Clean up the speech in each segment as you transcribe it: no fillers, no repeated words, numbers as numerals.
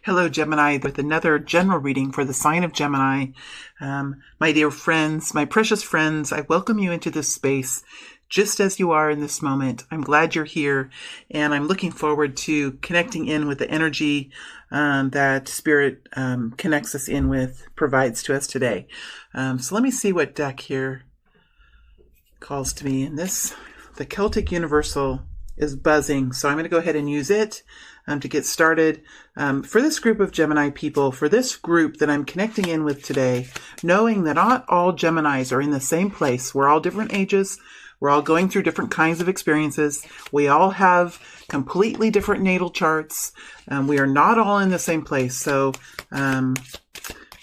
Hello, Gemini, with another general reading for the sign of Gemini. My dear friends, my precious friends, I welcome you into this space just as you are in this moment. I'm glad you're here, and I'm looking forward to connecting in with the energy that Spirit connects us in with, provides to us today. So let me see what deck here calls to me. And the Celtic Universal is buzzing, so I'm going to go ahead and use it to get started. For this group of Gemini people, for this group that I'm connecting in with today, knowing that not all Geminis are in the same place. We're all different ages. We're all going through different kinds of experiences. We all have completely different natal charts. We are not all in the same place. So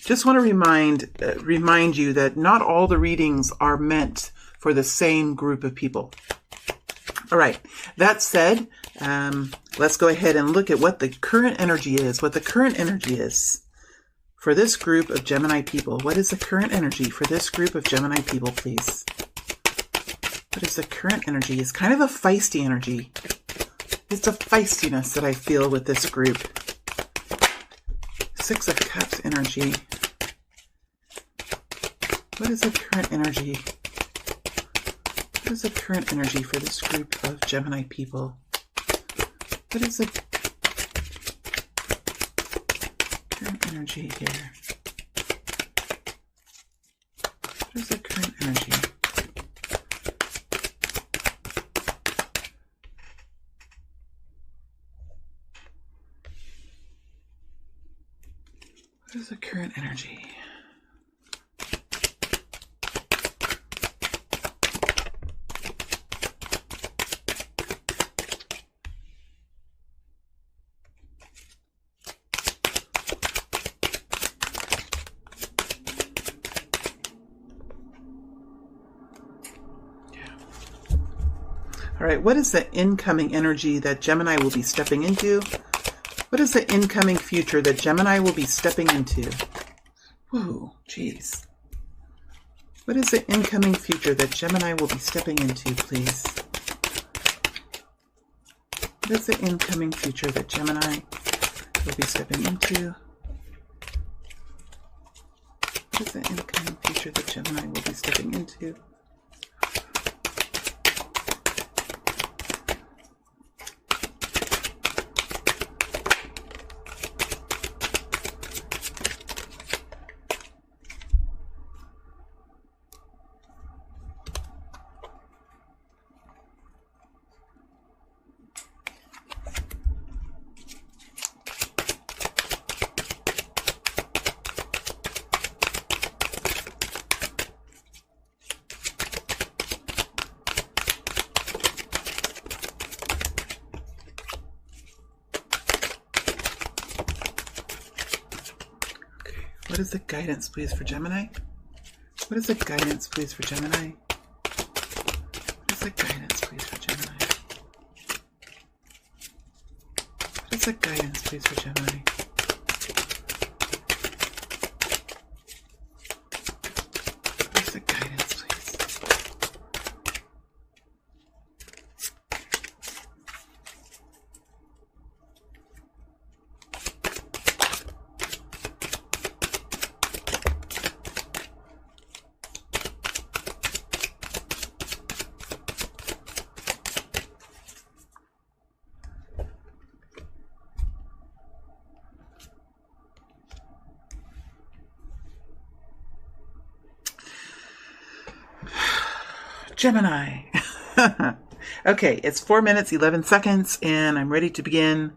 just want to remind you that not all the readings are meant for the same group of people. All right, that said, let's go ahead and look at what the current energy is, for this group of Gemini people. What is the current energy for this group of Gemini people, please? What is the current energy? It's kind of a feisty energy. It's a feistiness that I feel with this group. Six of Cups energy. What is the current energy? What is the current energy for this group of Gemini people? What is the current energy here? What is the current energy? What is the current energy? All right, what is the incoming energy that Gemini will be stepping into? What is the incoming future that Gemini will be stepping into? Whoa, geez. What is the incoming future that Gemini will be stepping into, please? What is the incoming future that Gemini will be stepping into? What is the incoming future that Gemini will be stepping into? What is the guidance, please, for Gemini? What is the guidance, please, for Gemini? What is the guidance, please, for Gemini? What is the guidance, please, for Gemini? What is the guidance, please? Gemini. Okay, it's 4 minutes, 11 seconds, and I'm ready to begin.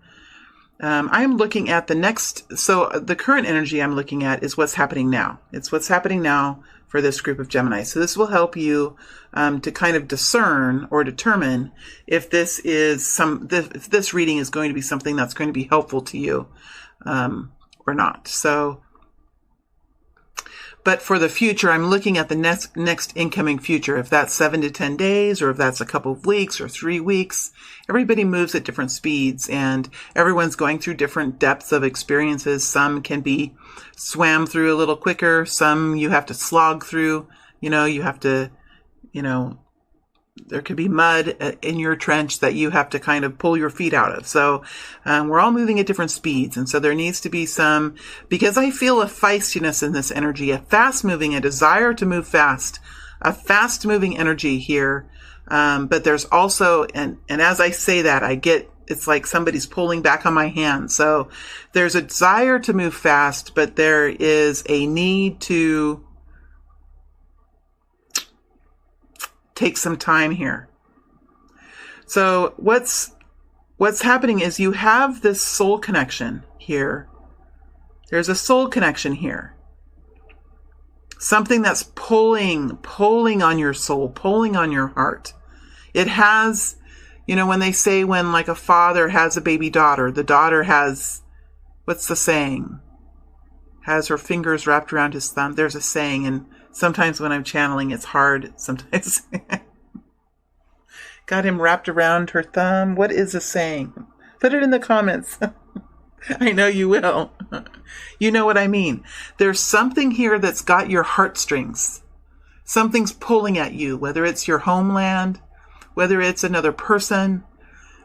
I'm looking at the next, so the current energy I'm looking at is what's happening now. It's what's happening now for this group of Gemini. So this will help you to kind of discern or determine if this reading is going to be something that's going to be helpful to you or not. So, but for the future, I'm looking at the next incoming future. If that's 7 to 10 days, or if that's a couple of weeks or 3 weeks, everybody moves at different speeds, and everyone's going through different depths of experiences. Some can be swam through a little quicker. Some you have to slog through. You have to, There could be mud in your trench that you have to kind of pull your feet out of. So we're all moving at different speeds. And so there needs to be some, because I feel a feistiness in this energy, a fast moving, a desire to move fast, a fast moving energy here. But there's also, and as I say that, I get, it's like somebody's pulling back on my hand. So there's a desire to move fast, but there is a need to take some time here. So what's happening is you have this soul connection here. There's a soul connection here. Something that's pulling on your soul, pulling on your heart. It has, when they say when like a father has a baby daughter, the daughter has, what's the saying? Has her fingers wrapped around his thumb. There's a saying, and sometimes when I'm channeling, it's hard. Sometimes got him wrapped around her thumb. What is a saying? Put it in the comments. I know you will. You know what I mean. There's something here that's got your heartstrings. Something's pulling at you, whether it's your homeland, whether it's another person,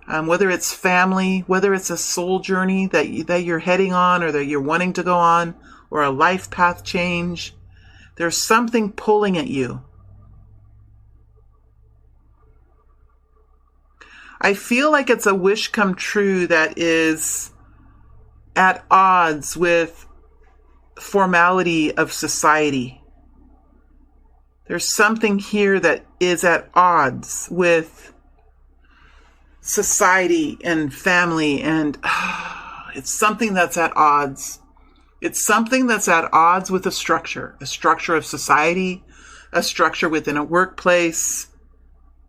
whether it's family, whether it's a soul journey that you're heading on or that you're wanting to go on, or a life path change. There's something pulling at you. I feel like it's a wish come true that is at odds with formality of society. There's something here that is at odds with society and family, and it's something that's at odds. It's something that's at odds with a structure of society, a structure within a workplace,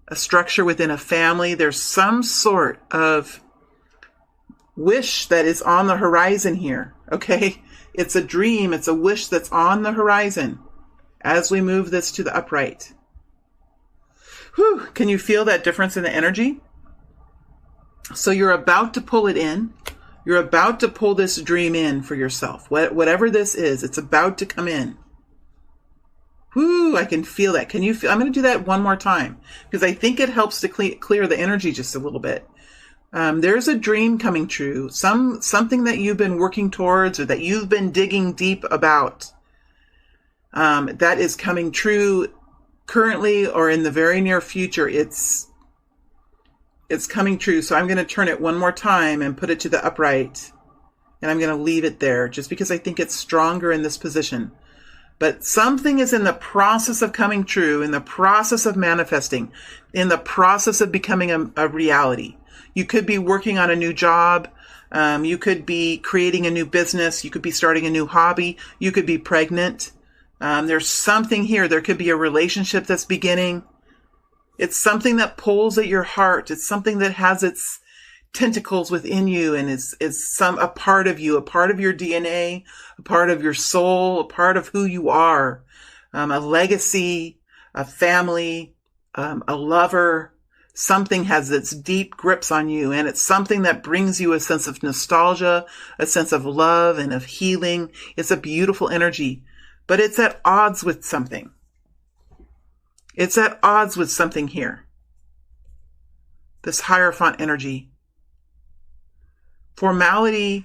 a structure within a family. There's some sort of wish that is on the horizon here, okay? It's a dream, it's a wish that's on the horizon as we move this to the upright. Whew, can you feel that difference in the energy? So you're about to pull it in. You're about to pull this dream in for yourself. Whatever this is, it's about to come in. Whoo, I can feel that. Can you feel? I'm going to do that one more time because I think it helps to clear the energy just a little bit. There's a dream coming true, something that you've been working towards or that you've been digging deep about, that is coming true currently or in the very near future. It's coming true. So I'm going to turn it one more time and put it to the upright. And I'm going to leave it there just because I think it's stronger in this position. But something is in the process of coming true, in the process of manifesting, in the process of becoming a reality. You could be working on a new job. You could be creating a new business. You could be starting a new hobby. You could be pregnant. There's something here. There could be a relationship that's beginning. It's something that pulls at your heart. It's something that has its tentacles within you and is a part of you, a part of your DNA, a part of your soul, a part of who you are, a legacy, a family, a lover. Something has its deep grips on you, and it's something that brings you a sense of nostalgia, a sense of love and of healing. It's a beautiful energy, but it's at odds with something. It's at odds with something here. This Hierophant energy. Formality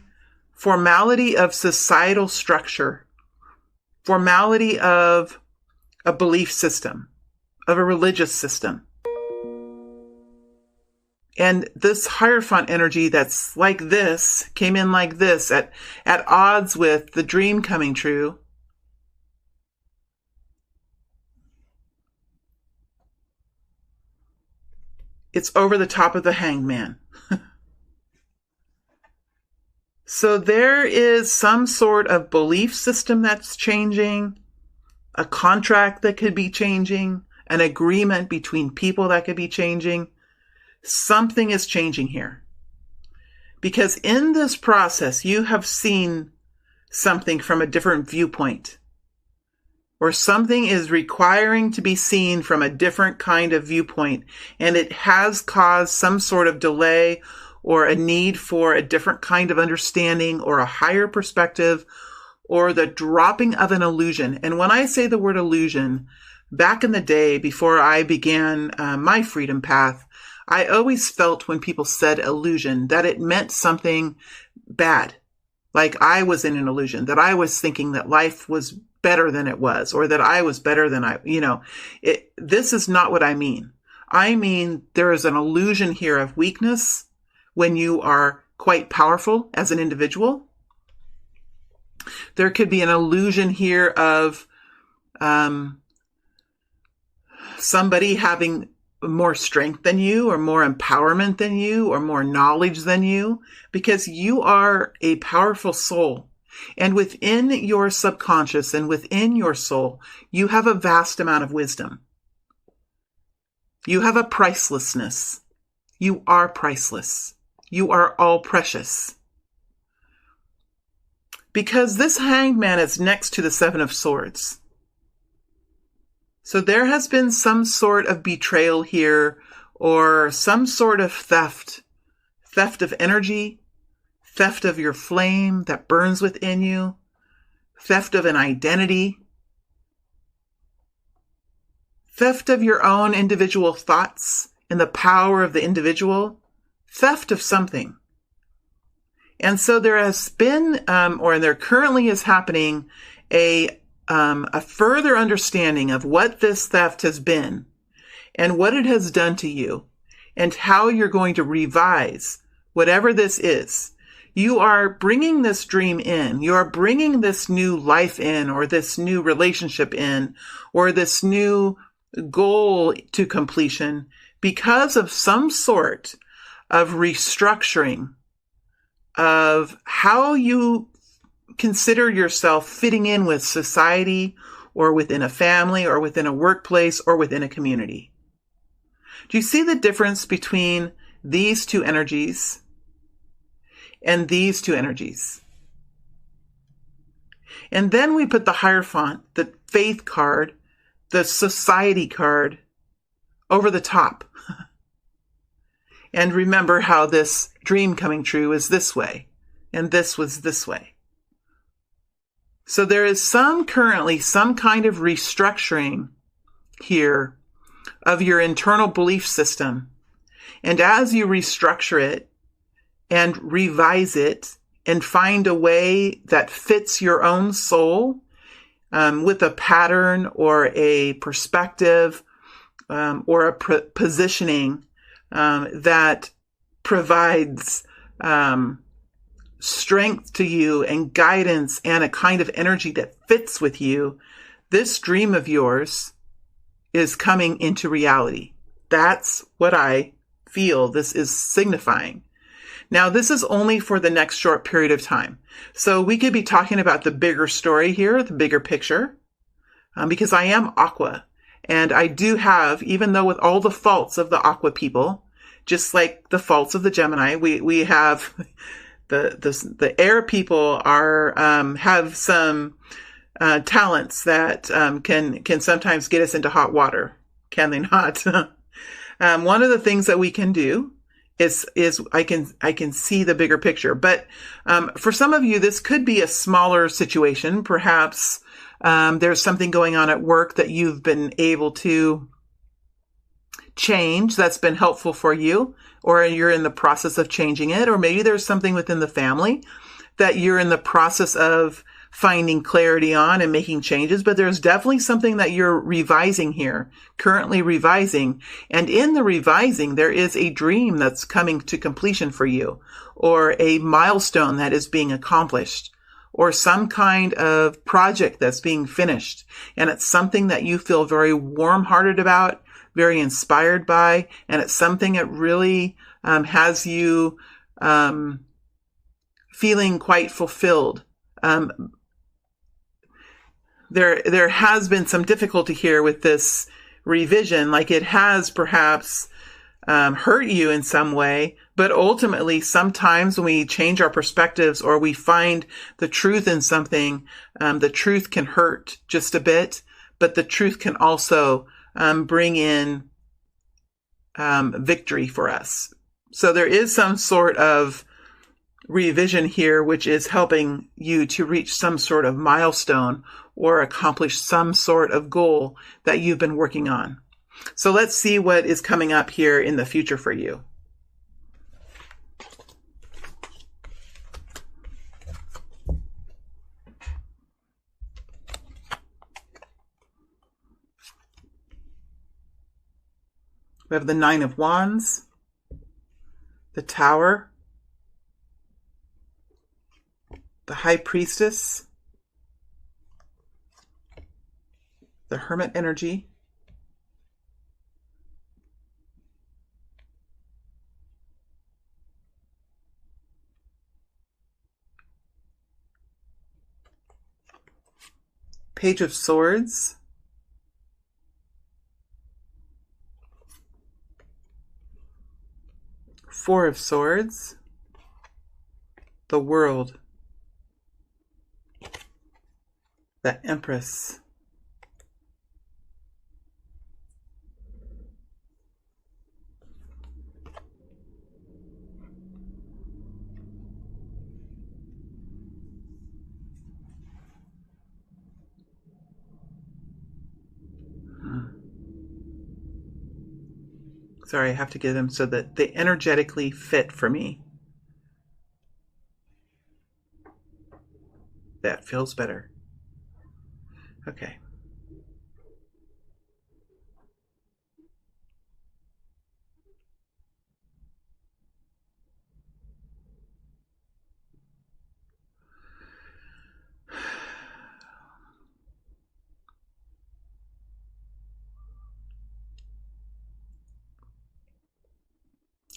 of societal structure. Formality of a belief system, of a religious system. And this Hierophant energy that's like this, came in like this, at odds with the dream coming true. It's over the top of the Hanged Man. So there is some sort of belief system that's changing, a contract that could be changing, an agreement between people that could be changing. Something is changing here. Because in this process, you have seen something from a different viewpoint. Or something is requiring to be seen from a different kind of viewpoint, and it has caused some sort of delay or a need for a different kind of understanding or a higher perspective or the dropping of an illusion. And when I say the word illusion, back in the day, before I began my freedom path, I always felt when people said illusion that it meant something bad. Like I was in an illusion, that I was thinking that life was better than it was, or that I was better than this is not what I mean. I mean, there is an illusion here of weakness when you are quite powerful as an individual. There could be an illusion here of somebody having more strength than you, or more empowerment than you, or more knowledge than you, because you are a powerful soul. And within your subconscious and within your soul, you have a vast amount of wisdom. You have a pricelessness. You are priceless. You are all precious. Because this Hanged Man is next to the Seven of Swords. So there has been some sort of betrayal here, or some sort of theft of energy, theft of your flame that burns within you, theft of an identity, theft of your own individual thoughts and the power of the individual, theft of something. And so there has been, or there currently is happening, a further understanding of what this theft has been and what it has done to you and how you're going to revise whatever this is. You are bringing this dream in. You are bringing this new life in, or this new relationship in, or this new goal to completion because of some sort of restructuring of how you consider yourself fitting in with society, or within a family, or within a workplace, or within a community. Do you see the difference between these two energies and these two energies? And then we put the Hierophant, the faith card, the society card, over the top. And remember how this dream coming true is this way, and this was this way. So there is currently some kind of restructuring here of your internal belief system. And as you restructure it and revise it and find a way that fits your own soul, with a pattern or a perspective, or a positioning that provides strength to you and guidance and a kind of energy that fits with you, this dream of yours is coming into reality. That's what I feel this is signifying. Now, this is only for the next short period of time. So we could be talking about the bigger story here, the bigger picture, because I am Aqua. And I do have, even though with all the faults of the Aqua people, just like the faults of the Gemini, we have the air people have some talents that can sometimes get us into hot water, can they not? One of the things that we can do is I can see the bigger picture. But for some of you, this could be a smaller situation. Perhaps there's something going on at work that you've been able to change that's been helpful for you, or you're in the process of changing it, or maybe there's something within the family that you're in the process of finding clarity on and making changes, but there's definitely something that you're revising here, currently revising. And in the revising, there is a dream that's coming to completion for you, or a milestone that is being accomplished, or some kind of project that's being finished. And it's something that you feel very warm-hearted about, very inspired by, and it's something that really has you feeling quite fulfilled. There has been some difficulty here with this revision, like it has perhaps hurt you in some way, but ultimately sometimes when we change our perspectives or we find the truth in something, the truth can hurt just a bit, but the truth can also bring in victory for us. So there is some sort of revision here, which is helping you to reach some sort of milestone or accomplish some sort of goal that you've been working on. So let's see what is coming up here in the future for you. We have the Nine of Wands, the Tower, the High Priestess, the Hermit energy, Page of Swords, Four of Swords, the World, the Empress, Sorry, I have to get them so that they energetically fit for me. That feels better. Okay.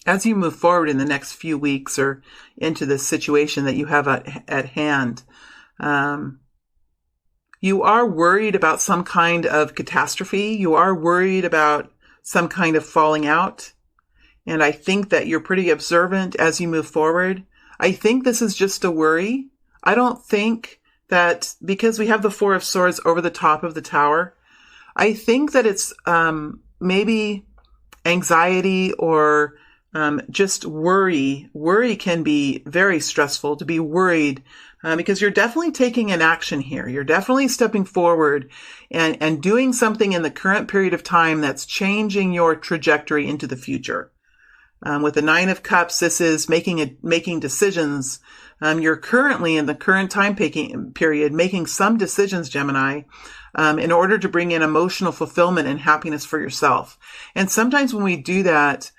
As you move forward in the next few weeks or into this situation that you have at hand, you are worried about some kind of catastrophe. You are worried about some kind of falling out. And I think that you're pretty observant as you move forward. I think this is just a worry. I don't think that because we have the Four of Swords over the top of the Tower, I think that it's maybe anxiety or just worry. Worry can be very stressful, to be worried because you're definitely taking an action here. You're definitely stepping forward and doing something in the current period of time that's changing your trajectory into the future. With the Nine of Cups, this is making decisions. You're currently in the current time period making some decisions, Gemini, in order to bring in emotional fulfillment and happiness for yourself. And sometimes when we do that,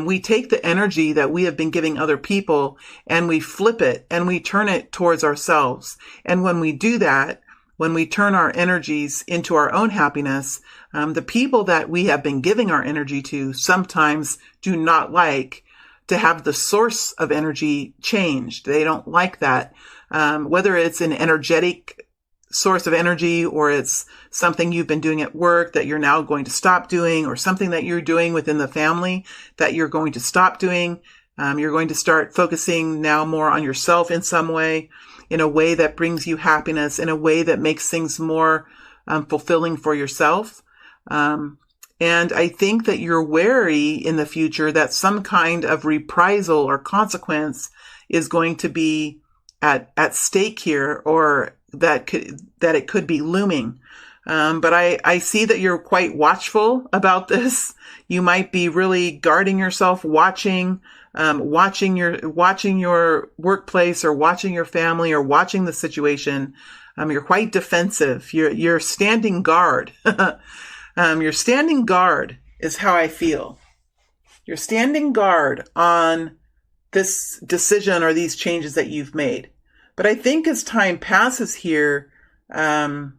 we take the energy that we have been giving other people and we flip it and we turn it towards ourselves. And when we do that, when we turn our energies into our own happiness, the people that we have been giving our energy to sometimes do not like to have the source of energy changed. They don't like that. Whether it's an energetic source of energy or it's something you've been doing at work that you're now going to stop doing, or something that you're doing within the family that you're going to stop doing. You're going to start focusing now more on yourself in some way, in a way that brings you happiness, in a way that makes things more fulfilling for yourself. And I think that you're wary in the future that some kind of reprisal or consequence is going to be at stake here, or that it could be looming. But I see that you're quite watchful about this. You might be really guarding yourself, watching your workplace, or watching your family, or watching the situation. You're quite defensive. You're standing guard. You're standing guard is how I feel. You're standing guard on this decision or these changes that you've made. But I think as time passes here, I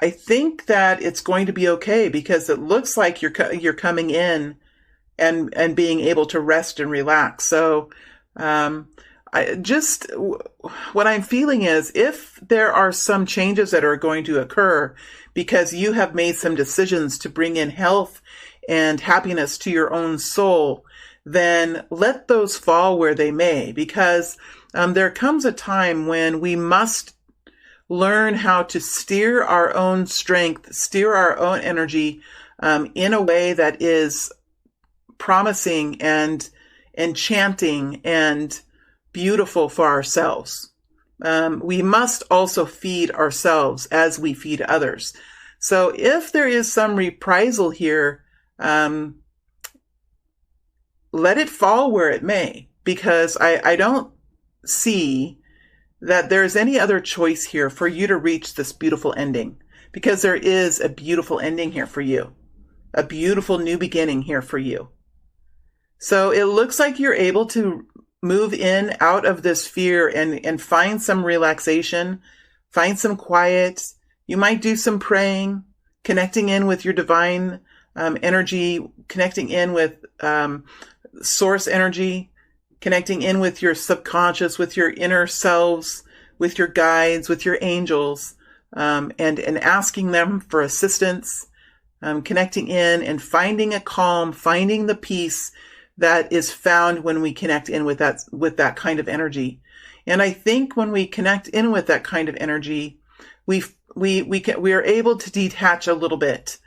think that it's going to be okay, because it looks like you're coming in and being able to rest and relax. So what I'm feeling is, if there are some changes that are going to occur because you have made some decisions to bring in health and happiness to your own soul, then let those fall where they may, because there comes a time when we must learn how to steer our own strength, steer our own energy in a way that is promising and enchanting and beautiful for ourselves. We must also feed ourselves as we feed others. So if there is some reprisal here, let it fall where it may, because I don't see that there's any other choice here for you to reach this beautiful ending, because there is a beautiful ending here for you, a beautiful new beginning here for you. So it looks like you're able to move in out of this fear and find some relaxation, find some quiet. You might do some praying, connecting in with your divine energy, connecting in with source energy, connecting in with your subconscious, with your inner selves, with your guides, with your angels, and asking them for assistance, connecting in and finding a calm, finding the peace that is found when we connect in with that kind of energy. And I think when we connect in with that kind of energy, we are able to detach a little bit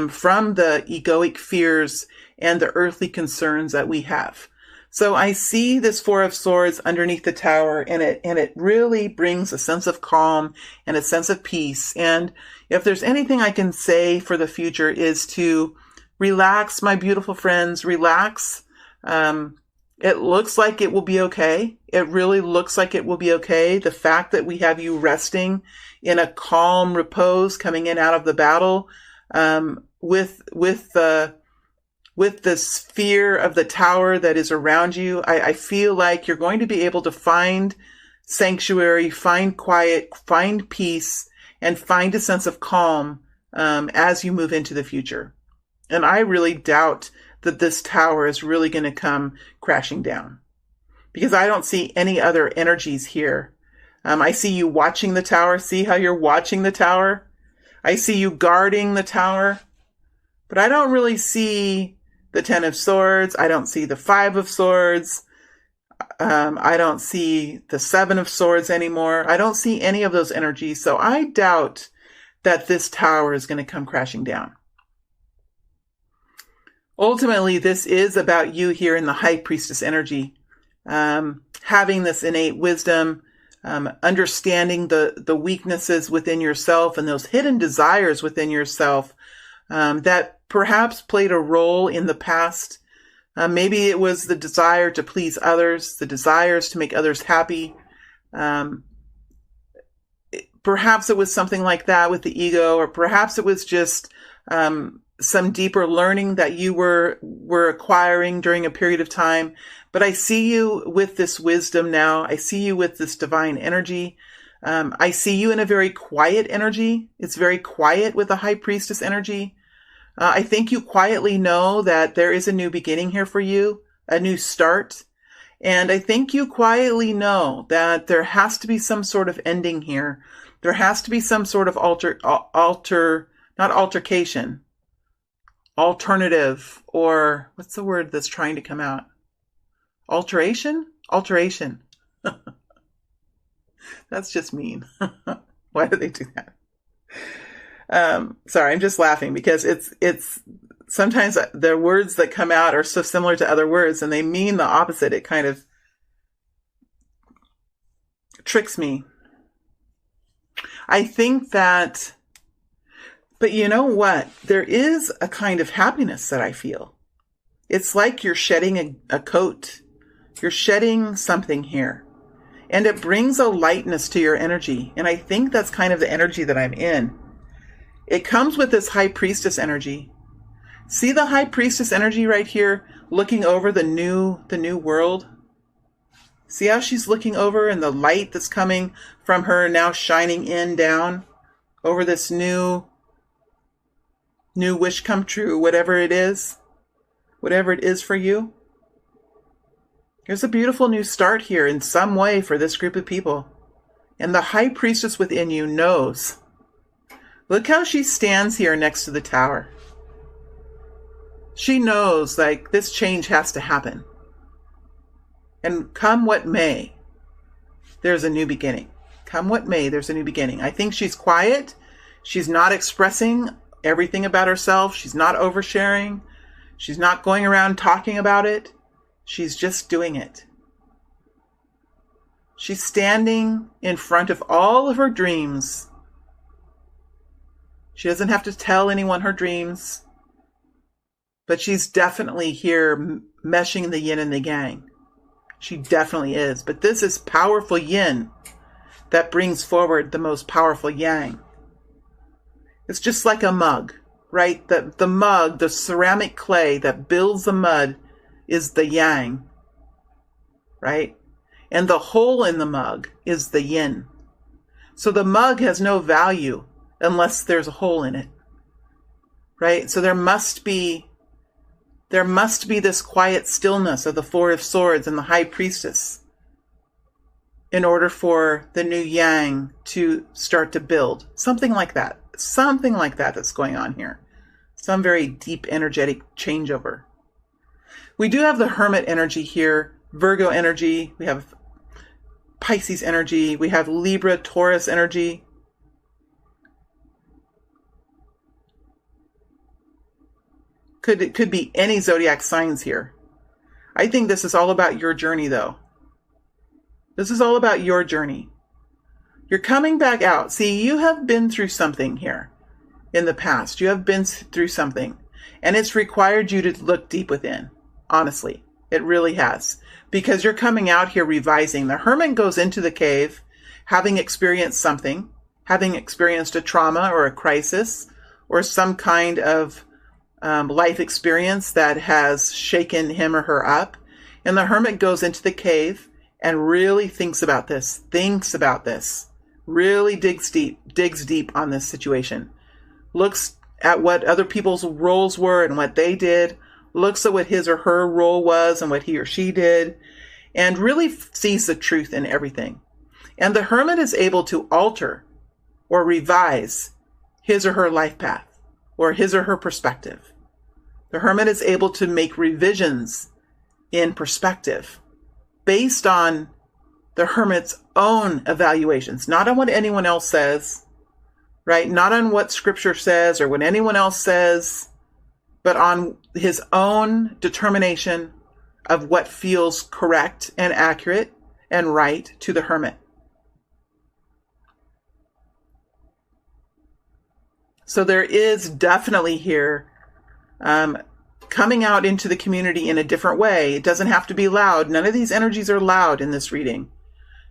from the egoic fears and the earthly concerns that we have. So I see this Four of Swords underneath the tower, and it really brings a sense of calm and a sense of peace. And if there's anything I can say for the future is to relax, my beautiful friends, relax. It looks like it will be okay. It really looks like it will be okay. The fact that we have you resting in a calm repose coming in out of the battle, with this fear of the tower that is around you, I feel like you're going to be able to find sanctuary, find quiet, find peace, and find a sense of calm as you move into the future. And I really doubt that this tower is really going to come crashing down, because I don't see any other energies here. I see you watching the tower. See how you're watching the tower? I see you guarding the tower, but I don't really see the Ten of Swords. I don't see the Five of Swords. I don't see the Seven of Swords anymore. I don't see any of those energies. So I doubt that this tower is going to come crashing down. Ultimately, this is about you here in the High Priestess energy, having this innate wisdom, understanding the weaknesses within yourself and those hidden desires within yourself that perhaps played a role in the past. Maybe it was the desire to please others, the desires to make others happy. Perhaps it was something like that with the ego, or perhaps it was just some deeper learning that you were acquiring during a period of time. But I see you with this wisdom now. I see you with this divine energy. I see you in a very quiet energy. It's very quiet with the High Priestess energy. I think you quietly know that there is a new beginning here for you, a new start. And I think you quietly know that there has to be some sort of ending here. There has to be some sort of alternative, or what's the word that's trying to come out? Alteration. That's just mean. Why do they do that? Sorry, I'm just laughing because it's sometimes the words that come out are so similar to other words and they mean the opposite. It kind of tricks me. I think that, but you know what? There is a kind of happiness that I feel. It's like you're shedding a coat. You're shedding something here. And it brings a lightness to your energy. And I think that's kind of the energy that I'm in. It comes with this High Priestess energy. See the High Priestess energy right here, looking over the new world? See how she's looking over, and the light that's coming from her now shining down over this new wish come true, whatever it is for you. There's a beautiful new start here in some way for this group of people. And the High Priestess within you knows. Look how she stands here next to the tower. She knows, like, this change has to happen. And come what may, there's a new beginning. Come what may, there's a new beginning. I think she's quiet. She's not expressing everything about herself. She's not oversharing. She's not going around talking about it. She's just doing it. She's standing in front of all of her dreams. She doesn't have to tell anyone her dreams, but she's definitely here meshing the yin and the yang. She definitely is. But this is powerful yin that brings forward the most powerful yang. It's just like a mug, right? The mug, the ceramic clay that builds the mud is the yang, right? And the hole in the mug is the yin. So the mug has no value unless there's a hole in it, right? So there must be this quiet stillness of the Four of Swords and the High Priestess in order for the new yang to start to build. Something like that. Something like that that's going on here. Some very deep energetic changeover. We do have the Hermit energy here, Virgo energy. We have Pisces energy. We have Libra, Taurus energy. It could be any zodiac signs here. I think this is all about your journey, though. This is all about your journey. You're coming back out. See, you have been through something here in the past. You have been through something, and it's required you to look deep within. Honestly, it really has, because you're coming out here revising. The Hermit goes into the cave having experienced something, having experienced a trauma or a crisis or some kind of life experience that has shaken him or her up. And the Hermit goes into the cave and really thinks about this, really digs deep on this situation, looks at what other people's roles were and what they did, looks at what his or her role was and what he or she did, and really sees the truth in everything. And the Hermit is able to alter or revise his or her life path or his or her perspective. The Hermit is able to make revisions in perspective based on the Hermit's own evaluations, not on what anyone else says, right? Not on what Scripture says or what anyone else says, but on his own determination of what feels correct and accurate and right to the Hermit. So there is definitely here coming out into the community in a different way. It doesn't have to be loud. None of these energies are loud in this reading.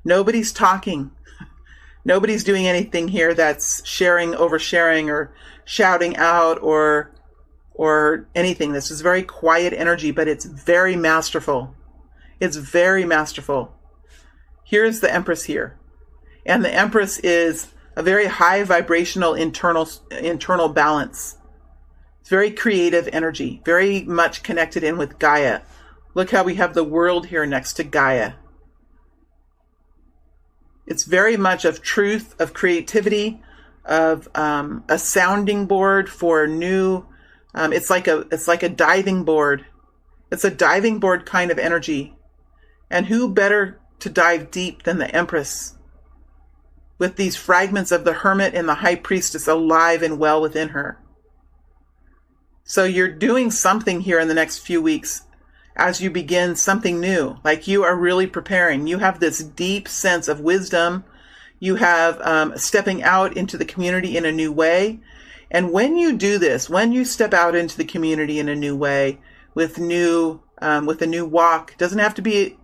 Nobody's talking. Nobody's doing anything here that's oversharing, or shouting out or anything. This is very quiet energy, but it's very masterful. It's very masterful. Here's the Empress here. And the Empress is a very high vibrational internal balance. It's very creative energy, very much connected in with Gaia. Look how we have the world here next to Gaia. It's very much of truth, of creativity, of a sounding board for new. It's like a diving board. It's a diving board kind of energy. And who better to dive deep than the Empress, with these fragments of the Hermit and the High Priestess alive and well within her. So you're doing something here in the next few weeks as you begin something new. Like, you are really preparing. You have this deep sense of wisdom. You have stepping out into the community in a new way. And when you do this, when you step out into the community in a new way with a new walk, it doesn't have to be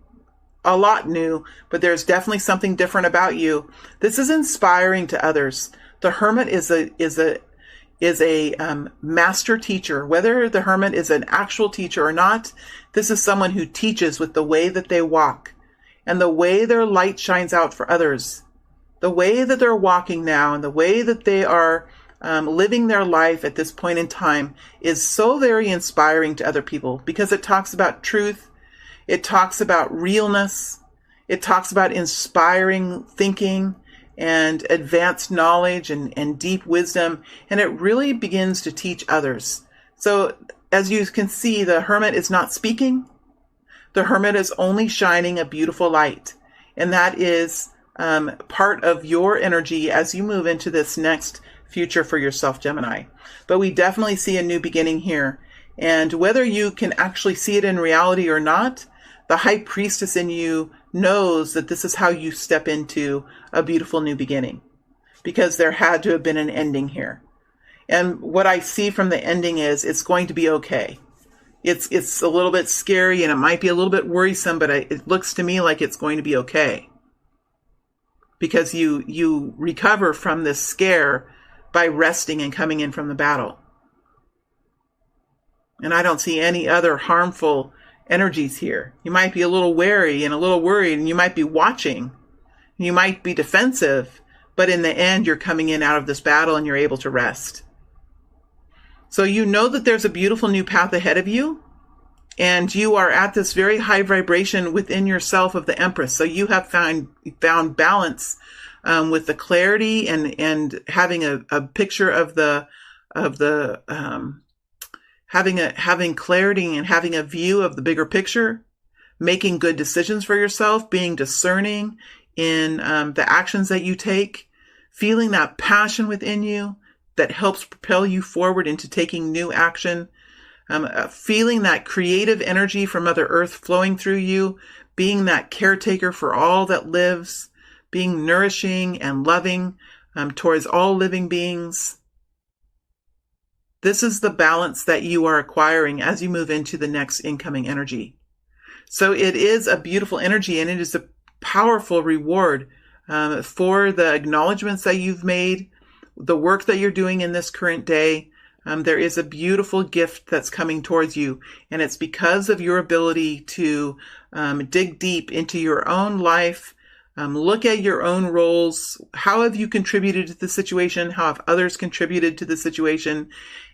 a lot new, but there's definitely something different about you. This is inspiring to others. The Hermit is a master teacher. Whether the Hermit is an actual teacher or not, this is someone who teaches with the way that they walk and the way their light shines out for others. The way that they're walking now and the way that they are living their life at this point in time is so very inspiring to other people, because it talks about truth. It talks about realness. It talks about inspiring thinking and advanced knowledge and deep wisdom. And it really begins to teach others. So as you can see, the Hermit is not speaking. The Hermit is only shining a beautiful light. And that is part of your energy as you move into this next future for yourself, Gemini. But we definitely see a new beginning here. And whether you can actually see it in reality or not, the high priestess in you knows that this is how you step into a beautiful new beginning, because there had to have been an ending here. And what I see from the ending is it's going to be okay. It's a little bit scary and it might be a little bit worrisome, but it looks to me like it's going to be okay. Because you recover from this scare by resting and coming in from the battle. And I don't see any other harmful energies here. You might be a little wary and a little worried, and you might be watching. You might be defensive, but in the end, you're coming in out of this battle and you're able to rest. So you know that there's a beautiful new path ahead of you, and you are at this very high vibration within yourself of the Empress. So you have found balance with the clarity and having a picture of having clarity and having a view of the bigger picture, making good decisions for yourself, being discerning in the actions that you take, feeling that passion within you that helps propel you forward into taking new action, feeling that creative energy from Mother Earth flowing through you, being that caretaker for all that lives, being nourishing and loving towards all living beings. This is the balance that you are acquiring as you move into the next incoming energy. So it is a beautiful energy, and it is a powerful reward for the acknowledgments that you've made, the work that you're doing in this current day. There is a beautiful gift that's coming towards you, and it's because of your ability to dig deep into your own life, look at your own roles. How have you contributed to the situation? How have others contributed to the situation?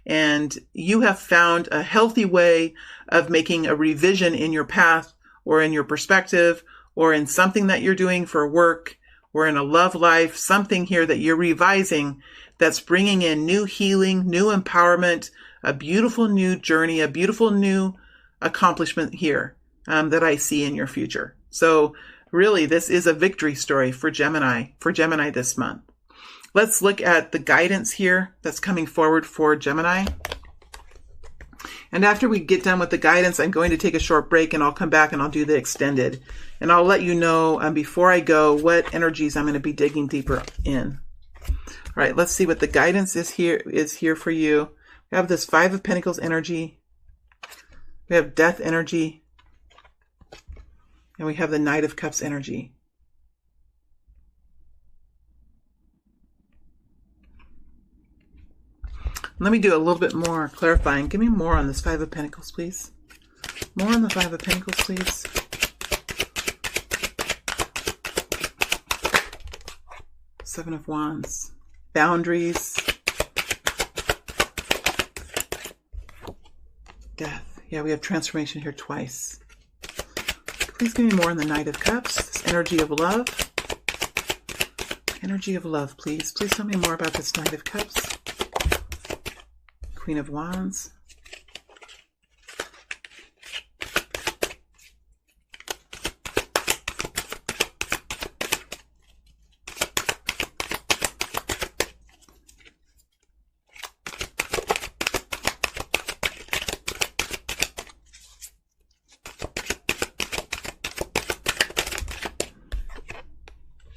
And you have found a healthy way of making a revision in your path, or in your perspective, or in something that you're doing for work, or in a love life, something here that you're revising that's bringing in new healing, new empowerment, a beautiful new journey, a beautiful new accomplishment here that I see in your future. So really, this is a victory story for Gemini this month. Let's look at the guidance here that's coming forward for Gemini. And after we get done with the guidance, I'm going to take a short break, and I'll come back and I'll do the extended. And I'll let you know before I go what energies I'm going to be digging deeper in. All right, let's see what the guidance is here for you. We have this Five of Pentacles energy. We have Death energy. And we have the Knight of Cups energy. Let me do a little bit more clarifying. Give me more on this Five of Pentacles, please. More on the Five of Pentacles, please. Seven of Wands. Boundaries. Death. Yeah, we have transformation here twice. Please give me more on the Knight of Cups. This energy of love. Energy of love, please. Please tell me more about this Knight of Cups. Queen of Wands.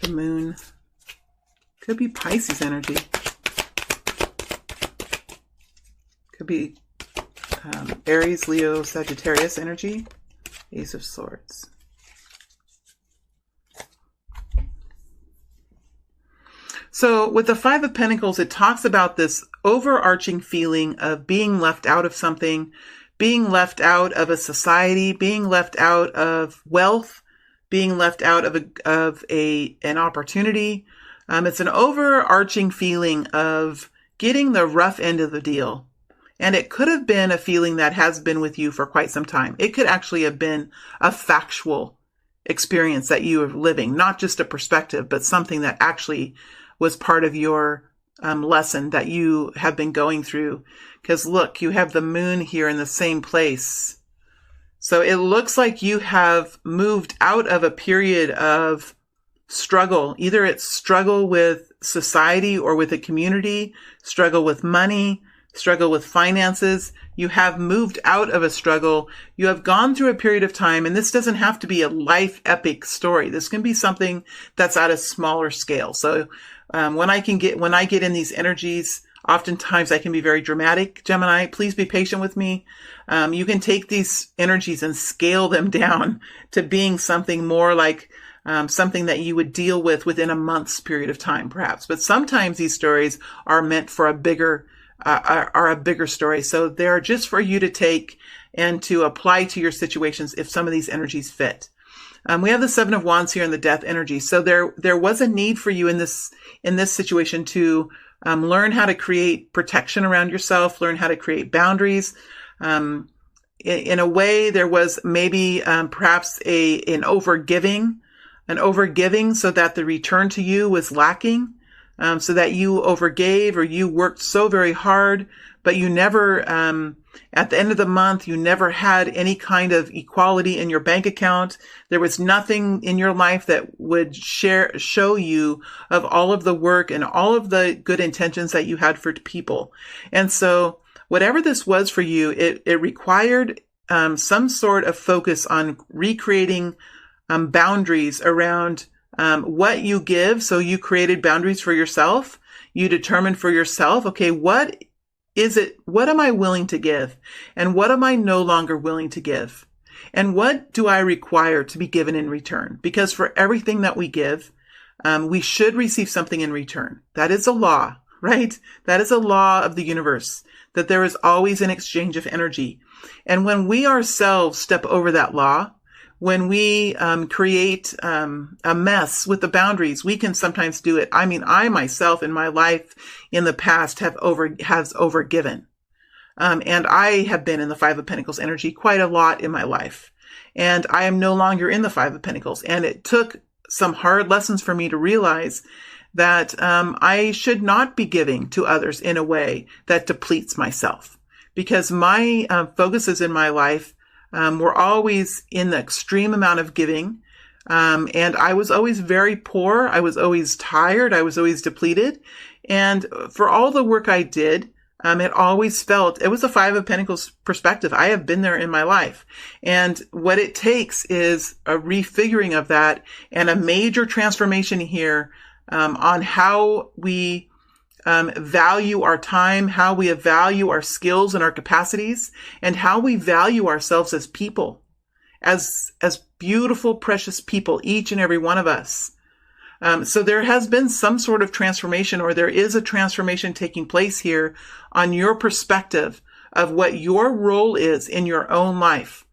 The Moon. Could be Pisces energy. Could be Aries, Leo, Sagittarius energy. Ace of Swords. So with the Five of Pentacles, it talks about this overarching feeling of being left out of something, being left out of a society, being left out of wealth, being left out of an opportunity. It's an overarching feeling of getting the rough end of the deal. And it could have been a feeling that has been with you for quite some time. It could actually have been a factual experience that you are living, not just a perspective, but something that actually was part of your lesson that you have been going through. Because look, you have the Moon here in the same place. So it looks like you have moved out of a period of struggle. Either it's struggle with society or with a community, struggle with money, struggle with finances. You have moved out of a struggle. You have gone through a period of time, and this doesn't have to be a life epic story. This can be something that's at a smaller scale. So when I get in these energies, oftentimes I can be very dramatic, Gemini. Please be patient with me. You can take these energies and scale them down to being something more like something that you would deal with within a month's period of time, perhaps. But sometimes these stories are meant for a bigger story. So they're just for you to take and to apply to your situations if some of these energies fit. We have the Seven of Wands here in the Death energy. So there was a need for you in this situation to learn how to create protection around yourself, learn how to create boundaries. In a way, there was maybe perhaps an overgiving so that the return to you was lacking, so that you overgave or you worked so very hard, but you never, at the end of the month, you never had any kind of equality in your bank account. There was nothing in your life that would show you of all of the work and all of the good intentions that you had for people. And so whatever this was for you, it required some sort of focus on recreating boundaries around what you give. So you created boundaries for yourself. You determined for yourself, okay, what am I willing to give? And what am I no longer willing to give? And what do I require to be given in return? Because for everything that we give, we should receive something in return. That is a law, right? That is a law of the universe, that there is always an exchange of energy. And when we ourselves step over that law, when we create a mess with the boundaries, we can sometimes do it. I mean, I myself in my life in the past has overgiven. And I have been in the Five of Pentacles energy quite a lot in my life. And I am no longer in the Five of Pentacles. And it took some hard lessons for me to realize that I should not be giving to others in a way that depletes myself. Because my focuses in my life were always in the extreme amount of giving. And I was always very poor. I was always tired. I was always depleted. And for all the work I did, it always felt, it was a Five of Pentacles perspective. I have been there in my life. And what it takes is a refiguring of that and a major transformation here on how we value our time, how we value our skills and our capacities, and how we value ourselves as people, as beautiful, precious people, each and every one of us. So there has been some sort of transformation, or there is a transformation taking place here on your perspective of what your role is in your own life.